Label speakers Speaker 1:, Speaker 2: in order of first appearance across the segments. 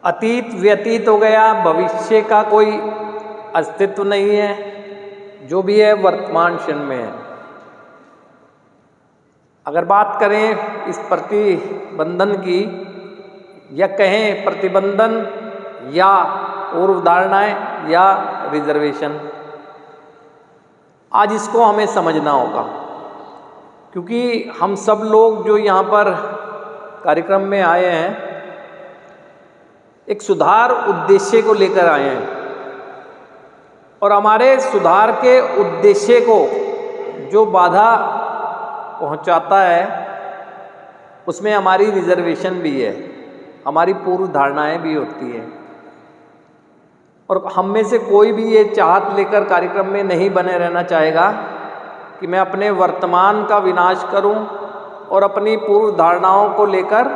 Speaker 1: अतीत व्यतीत हो गया, भविष्य का कोई अस्तित्व नहीं है, जो भी है वर्तमान क्षण में है। अगर बात करें इस प्रतिबंधन की, या कहें प्रतिबंधन या पूर्व धारणाएं या रिजर्वेशन, आज इसको हमें समझना होगा, क्योंकि हम सब लोग जो यहाँ पर कार्यक्रम में आए हैं एक सुधार उद्देश्य को लेकर आए हैं, और हमारे सुधार के उद्देश्य को जो बाधा पहुंचाता है उसमें हमारी रिजर्वेशन भी है, हमारी पूर्व धारणाएं भी होती हैं। और हम में से कोई भी ये चाहत लेकर कार्यक्रम में नहीं बने रहना चाहेगा कि मैं अपने वर्तमान का विनाश करूं और अपनी पूर्व धारणाओं को लेकर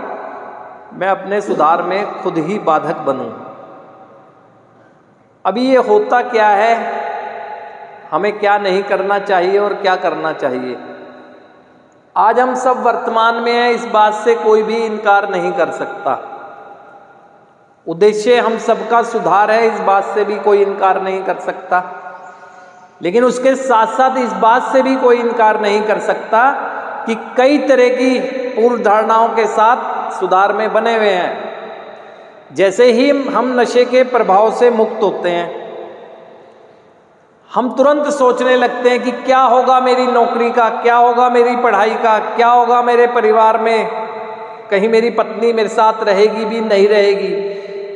Speaker 1: मैं अपने सुधार में खुद ही बाधक बनूं। अभी ये होता क्या है, हमें क्या नहीं करना चाहिए और क्या करना चाहिए, आज हम सब वर्तमान में हैं, इस बात से कोई भी इनकार नहीं कर सकता। उद्देश्य हम सबका सुधार है, इस बात से भी कोई इनकार नहीं कर सकता। लेकिन उसके साथ साथ इस बात से भी कोई इनकार नहीं कर सकता कि कई तरह की पूर्व धारणाओं के साथ सुधार में बने हुए हैं। जैसे ही हम नशे के प्रभाव से मुक्त होते हैं, हम तुरंत सोचने लगते हैं कि क्या होगा मेरी नौकरी का, क्या होगा मेरी पढ़ाई का, क्या होगा मेरे परिवार में, कहीं मेरी पत्नी मेरे साथ रहेगी भी नहीं रहेगी,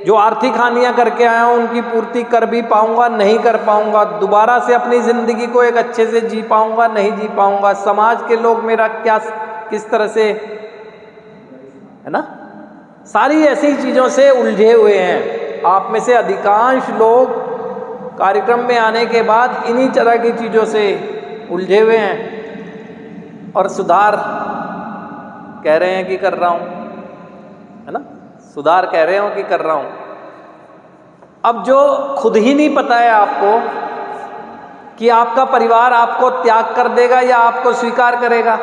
Speaker 1: जो आर्थिक हानियां करके आया हूं उनकी पूर्ति कर भी पाऊंगा नहीं कर पाऊंगा, दोबारा से अपनी जिंदगी को एक अच्छे से जी पाऊंगा नहीं जी पाऊंगा, समाज के लोग मेरा क्या किस तरह से, है ना, सारी ऐसी चीजों से उलझे हुए हैं। आप में से अधिकांश लोग कार्यक्रम में आने के बाद इन्हीं तरह की चीजों से उलझे हुए हैं और सुधार कह रहे हैं कि कर रहा हूं, है ना, सुधार कह रहे हो कि कर रहा हूं। अब जो खुद ही नहीं पता है आपको कि आपका परिवार आपको त्याग कर देगा या आपको स्वीकार करेगा,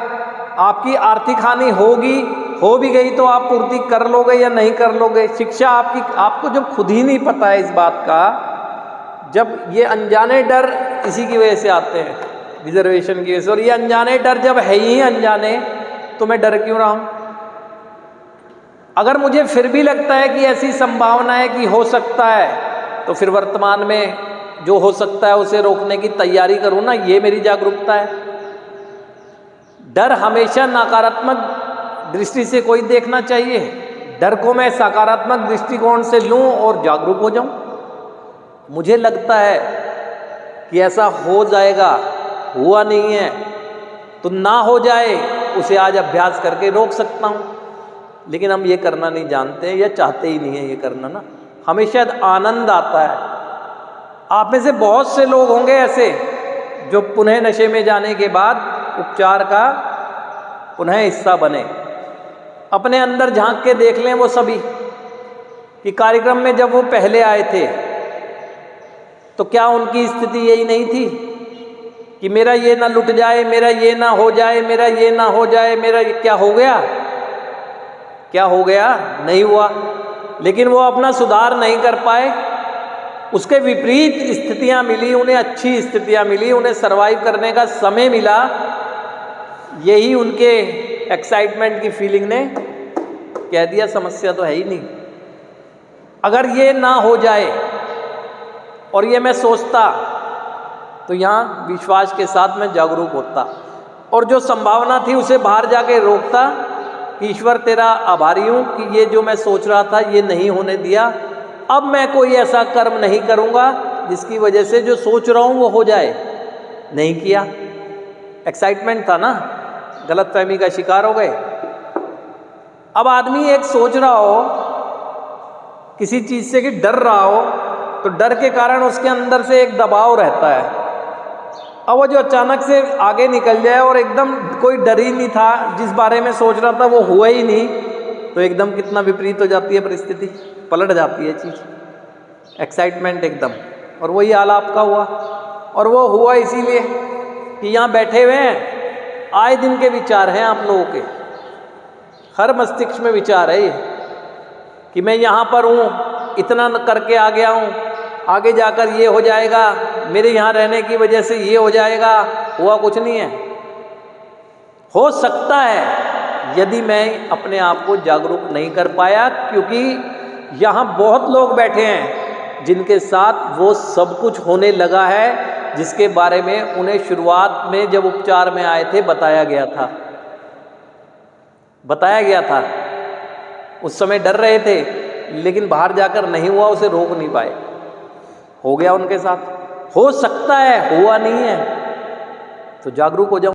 Speaker 1: आपकी आर्थिक हानि होगी, हो भी गई तो आप पूर्ति कर लोगे या नहीं कर लोगे, शिक्षा आपको जब खुद ही नहीं पता है इस बात का, जब ये अनजाने डर इसी की वजह से आते हैं, रिजर्वेशन की वजह से, और ये अनजाने डर जब है ही अनजाने तो मैं डर क्यों रहा हूं। अगर मुझे फिर भी लगता है कि ऐसी संभावना है कि हो सकता है, तो फिर वर्तमान में जो हो सकता है उसे रोकने की तैयारी करूं ना, ये मेरी जागरूकता है। डर हमेशा नकारात्मक दृष्टि से कोई देखना चाहिए, डर को मैं सकारात्मक दृष्टिकोण से लूं और जागरूक हो जाऊं। मुझे लगता है कि ऐसा हो जाएगा, हुआ नहीं है तो ना हो जाए उसे आज अभ्यास करके रोक सकता हूं, लेकिन हम ये करना नहीं जानते या चाहते ही नहीं है ये करना ना। हमें शायद आनंद आता है, आप में से बहुत से लोग होंगे ऐसे जो पुनः नशे में जाने के बाद उपचार का पुनः हिस्सा बने। अपने अंदर झांक के देख लें वो सभी कि कार्यक्रम में जब वो पहले आए थे तो क्या उनकी स्थिति यही नहीं थी कि मेरा ये ना लुट जाए, मेरा ये ना हो जाए, मेरा ये ना हो जाए, मेरा क्या हो गया, क्या हो गया, नहीं हुआ। लेकिन वो अपना सुधार नहीं कर पाए, उसके विपरीत स्थितियां मिली, उन्हें अच्छी स्थितियां मिली, उन्हें सरवाइव करने का समय मिला। यही उनके एक्साइटमेंट की फीलिंग ने कह दिया समस्या तो है ही नहीं। अगर ये ना हो जाए और ये मैं सोचता तो यहाँ विश्वास के साथ मैं जागरूक होता और जो संभावना थी उसे बाहर जाके रोकता। ईश्वर तेरा आभारी हूँ कि ये जो मैं सोच रहा था ये नहीं होने दिया, अब मैं कोई ऐसा कर्म नहीं करूँगा जिसकी वजह से जो सोच रहा हूँ वो हो जाए। नहीं किया, एक्साइटमेंट था ना, गलतफहमी का शिकार हो गए। अब आदमी एक सोच रहा हो किसी चीज़ से कि डर रहा हो, तो डर के कारण उसके अंदर से एक दबाव रहता है। अब वो जो अचानक से आगे निकल जाए और एकदम कोई डर ही नहीं था, जिस बारे में सोच रहा था वो हुआ ही नहीं, तो एकदम कितना विपरीत हो जाती है परिस्थिति, पलट जाती है चीज़, एक्साइटमेंट एकदम। और वही हाल आपका हुआ, और वो हुआ इसीलिए कि यहाँ बैठे हुए हैं, आए दिन के विचार हैं आप लोगों के, हर मस्तिष्क में विचार है ये कि मैं यहाँ पर हूँ, इतना करके आ गया हूँ, आगे जाकर ये हो जाएगा, मेरे यहाँ रहने की वजह से ये हो जाएगा, हुआ कुछ नहीं है। हो सकता है यदि मैं अपने आप को जागरूक नहीं कर पाया, क्योंकि यहाँ बहुत लोग बैठे हैं जिनके साथ वो सब कुछ होने लगा है, जिसके बारे में उन्हें शुरुआत में जब उपचार में आए थे बताया गया था। उस समय डर रहे थे, लेकिन बाहर जाकर नहीं हुआ, उसे रोक नहीं पाए, हो गया उनके साथ। हो सकता है, हुआ नहीं है, तो जागरूक हो जाओ।